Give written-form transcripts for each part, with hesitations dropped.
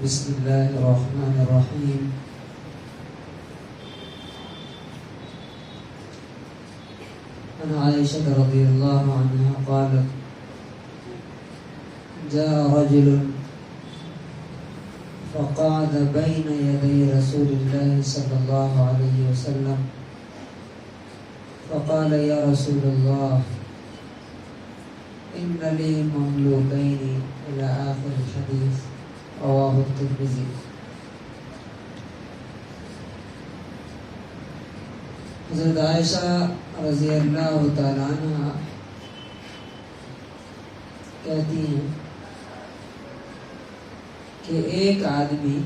بسم الله الرحمن الرحيم. عن عائشة رضي الله عنها قالت: جاء رجل فقعد بين يدي رسول الله صلى الله عليه وسلم فقال: يا رسول الله، إن لي مملوكين إلى آخر الحديث. رواه الترمذي. حضرت عائشہ رضی اللہ تعالیٰ عنہ کہتی ہیں کہ ایک آدمی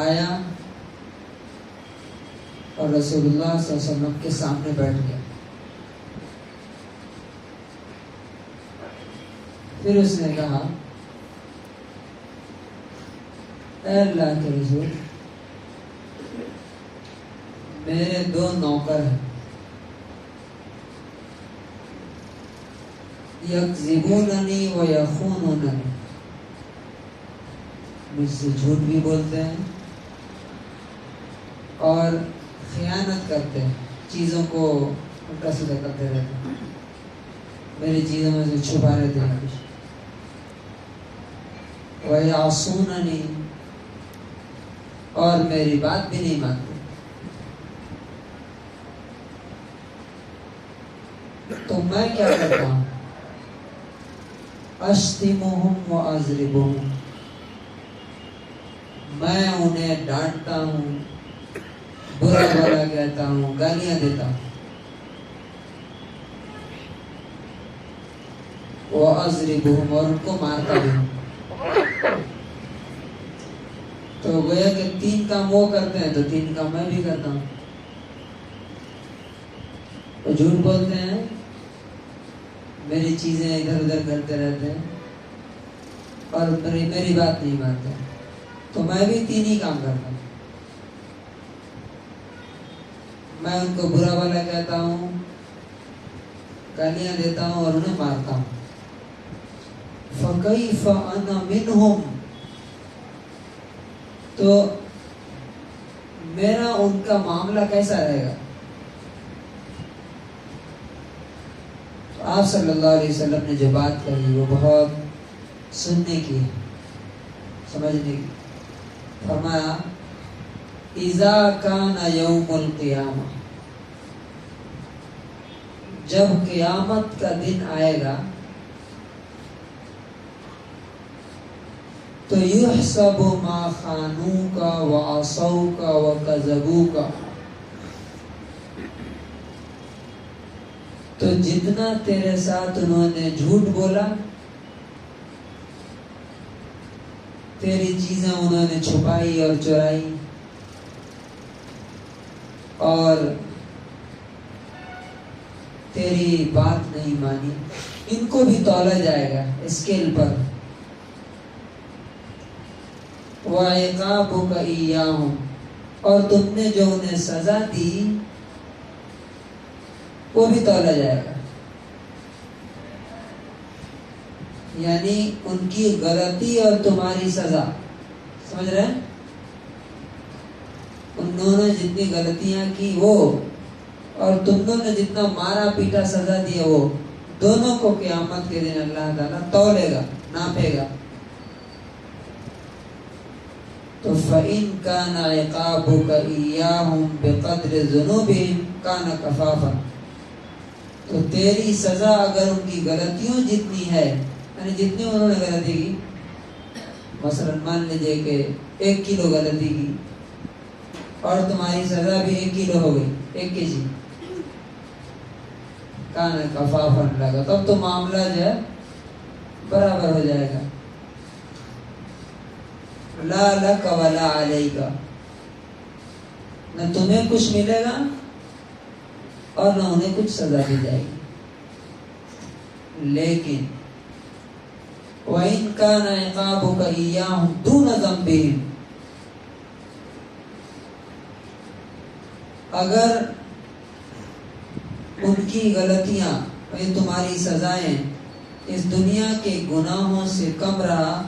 آیا اور رسول اللہ صلی اللہ علیہ وسلم کے سامنے بیٹھ گیا. پھر اس نے کہا: اے اللہ کے رسول، میرے دو نوکر ہیں، یکذبوننی و یخونوننی، مجھ سے جھوٹ بھی بولتے ہیں اور خیانت کرتے ہیں، چیزوں کو الٹا سیدھا کرتے رہتے ہیں، میری چیزوں میں سے چھپا رہتے ہیں کچھ. وَيَعْصُونَنِي، اور میری بات بھی نہیں مانتے. تو میں کیا کرتا ہوں؟ أَشْتِمُهُمْ وَأَضْرِبُهُمْ، میں انہیں ڈانٹتا ہوں، برا بھلا کہتا ہوں، گالیاں دیتا ہوں. وَأَضْرِبُهُمْ، اور ان کو مارتا بھی ہوں. تو گویا کہ 3 کام وہ کرتے ہیں تو 3 کام میں بھی کرتا ہوں. وہ جھوٹ بولتے ہیں، میری چیزیں ادھر ادھر کرتے رہتے ہیں اور میری بات نہیں مانتے، تو میں بھی 3 ہی کام کرتا ہوں. میں ان کو برا بھلا کہتا ہوں، گالیاں دیتا ہوں اور انہیں مارتا ہوں. فَكَيْفَ أَنَا مِنْهُمْ، تو میرا ان کا معاملہ کیسا رہے گا؟ تو آپ صلی اللہ علیہ وسلم نے جو بات کہی وہ بہت سننے کی، سمجھنے کی. فرمایا: اِذَا كَانَ يَوْمُ الْقِيَامَةِ، جب قیامت کا دن آئے گا تو یحسب ما خانوک وعصوک وکذبوک، تو جتنا تیرے ساتھ انہوں نے جھوٹ بولا، تیری چیزیں انہوں نے چھپائی اور چرائی اور تیری بات نہیں مانی، ان کو بھی تولا جائے گا اسکیل پر. وَعِقَابُكَ إِيَّاهُمْ، اور تم نے جو انہیں سزا دی وہ بھی تولا جائے گا. یعنی ان کی غلطی اور تمہاری سزا، سمجھ رہے ہیں؟ انہوں نے جتنی غلطیاں کی وہ اور تم نے جتنا مارا پیٹا سزا دی وہ، دونوں کو قیامت کے دن اللہ تعالیٰ تولے گا، ناپے گا. تو فَإِن كَانَ عِقَابُكَ إِيَّاهُمْ بِقَدْرِ ذُنُوبِهِمْ كَانَ كَفَافًا، تو تیری سزا اگر ان کی غلطیوں جتنی ہے، یعنی جتنی انہوں نے غلطی کی، مثلا مان لیجئے کہ 1 کلو غلطی کی اور تمہاری سزا بھی 1 کلو ہو گئی، 1 kg، کان کفافن لگا، تب تو معاملہ جو ہے برابر ہو جائے گا. لا لک ولا علیک، نہ تمہیں کچھ ملے گا اور نہ انہیں کچھ سزا دی جائے گی. لیکن وَإِن كَانَ عِقَابُكَ إِيَّاهُمْ دُونَ ذَنبِهِمْ، اگر ان کی غلطیاں، تمہاری سزائیں اس دنیا کے گناہوں سے کم رہا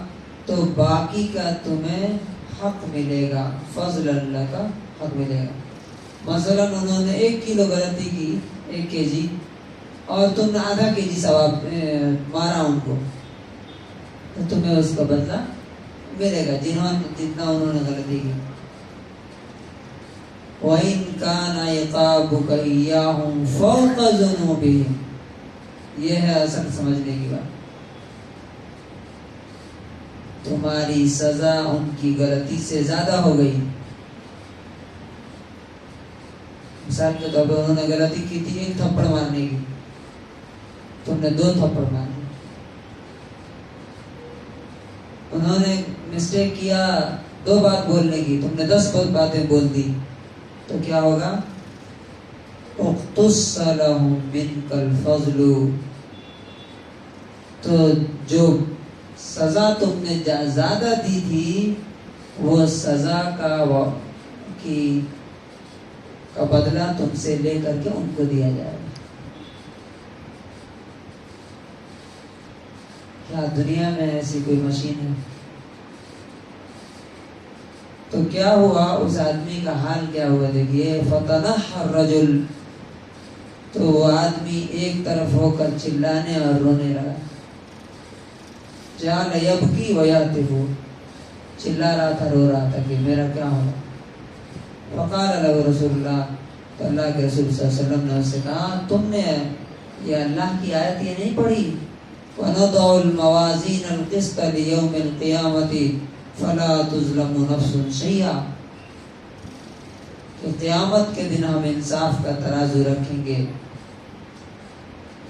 تو باقی کا تمہیں حق ملے گا، فضل اللہ کا حق ملے گا۔ مثلا انہوں نے 1 کلو غلطی کی، 1 kg، اور تم نے آدھا kg ثواب مارا ان کو، تو تمہیں اس کا بدلہ ملے گا جتنا انہوں نے غلطی کی۔ وَإِن كَانَ عِقَابُكَ إِيَّاهُمْ فَوْقَ ذُنُوبِهِمْ، یہ ہے اصل سمجھنے کی بات۔ تمہاری سزا ان کی غلطی سے زیادہ ہو گئی۔ مثال کے طور پر انہوں نے غلطی کی تھی 1 تھپڑ مارنے کی، تم نے 2 تھپڑ مارے۔ انہوں نے مسٹیک کیا 2 بات بولنے کی، تم نے 10 باتیں بول دی، تو کیا ہوگا؟ اقتص لهم منك الفضل، تو جو سزا تم نے زیادہ دی تھی وہ سزا کا بدلہ تم سے لے کر کے ان کو دیا جائے گا۔ کیا دنیا میں ایسی کوئی مشین ہے؟ تو کیا ہوا اس آدمی کا حال کیا ہوا؟ دیکھیے، فتنحى الرجل، تو وہ آدمی ایک طرف ہو کر چلانے اور رونے لگا۔ جعل يبكي ويهتف، چلا رہا تھا، رو رہا تھا کہ میرا کیا ہوگا۔ فقال له رسول اللہ، تو اللہ کے رسول صلی اللہ علیہ وسلم نے اس سے کہا، تم نے یہ اللہ کی آیت یہ نہیں پڑھی؟ وَنَضَعُ الْمَوَازِينَ الْقِسْطَ لِيَوْمِ الْقِيَامَةِ فَلَا تُظْلَمُ نَفْسٌ شَيْئًا، کہ قیامت کے دن ہم انصاف کا ترازو رکھیں گے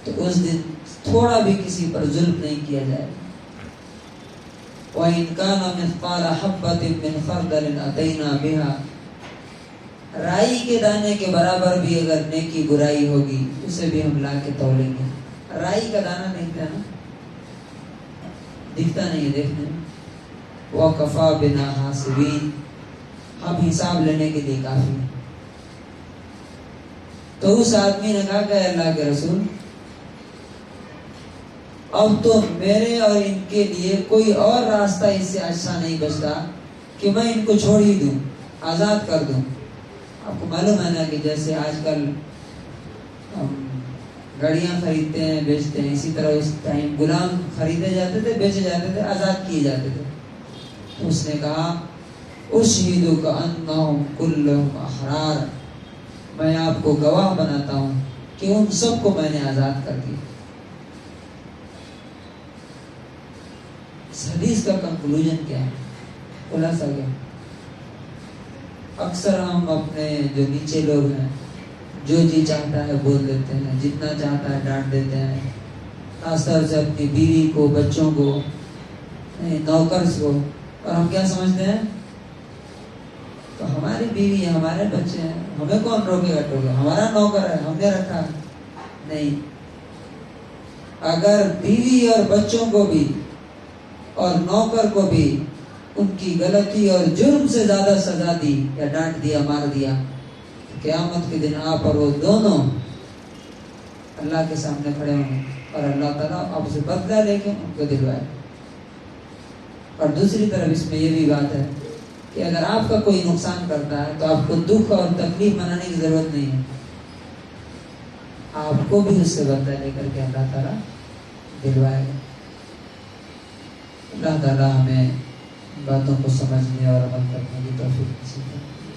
تو اس دن تھوڑا بھی کسی پر ظلم نہیں کیا جائے گا۔ وَإِن كَانَ مِثْقَالَ حَبَّةٍ مِّنْ خَرْدَلٍ أَتَيْنَا بِهَا، رائی کے دانے کے برابر بھی اگر نیکی برائی ہوگی اسے بھی ہم لا کے تولیں گے۔ رائی کا دانہ دکھتا ہے نا، دکھتا نہیں ہے دیکھنے میں۔ وَكَفَى بِنَا حَاسِبِينَ، ہم حساب لینے کے لیے کافی ہیں۔ تو اس آدمی نے کہا کہ اللہ کے رسول، اب تو میرے اور ان کے لیے کوئی اور راستہ اس سے اچھا نہیں بچتا کہ میں ان کو چھوڑ ہی دوں، آزاد کر دوں۔ آپ کو معلوم ہے نا کہ جیسے آج کل ہم گاڑیاں خریدتے ہیں بیچتے ہیں، اسی طرح اس ٹائم غلام خریدے جاتے تھے، بیچے جاتے تھے، آزاد کیے جاتے تھے۔ تو اس نے کہا، اشہدک انہم کلہم احرار، میں آپ کو گواہ بناتا ہوں کہ ان سب کو میں نے آزاد کر دیا۔ اس حدیث کا کنکلوژن کیا ہے، خلاصہ کیا؟ اکثر ہم اپنے جو نیچے لوگ ہیں، جو جی چاہتا ہے بول دیتے ہیں، جتنا چاہتا ہے ڈانٹ دیتے ہیں، خاص طور سے اپنی بیوی کو، بچوں کو، نوکر کو، اور ہم کیا سمجھتے ہیں؟ تو ہماری بیوی ہے، ہمارے بچے ہیں، ہمیں کون روکے گا ٹوکے، ہمارا نوکر ہے، ہم نے رکھا ہے۔ نہیں، اگر بیوی اور بچوں کو بھی اور نوکر کو بھی ان کی غلطی اور جرم سے زیادہ سزا دی یا ڈانٹ دیا، مار دیا، قیامت کے دن آپ اور وہ دونوں اللہ کے سامنے کھڑے ہوں گے اور اللہ تعالیٰ آپ سے بدلہ لے کے ان کو دلوائے۔ اور دوسری طرف اس میں یہ بھی بات ہے کہ اگر آپ کا کوئی نقصان کرتا ہے تو آپ کو دکھ اور تکلیف منانے کی ضرورت نہیں ہے، آپ کو بھی اس سے بدلہ لے کر کے اللہ تعالیٰ دلوائے گا۔ اللہ تعالیٰ ہمیں باتوں کو سمجھنے اور عمل کرنے کی توفیق نصیب کرے۔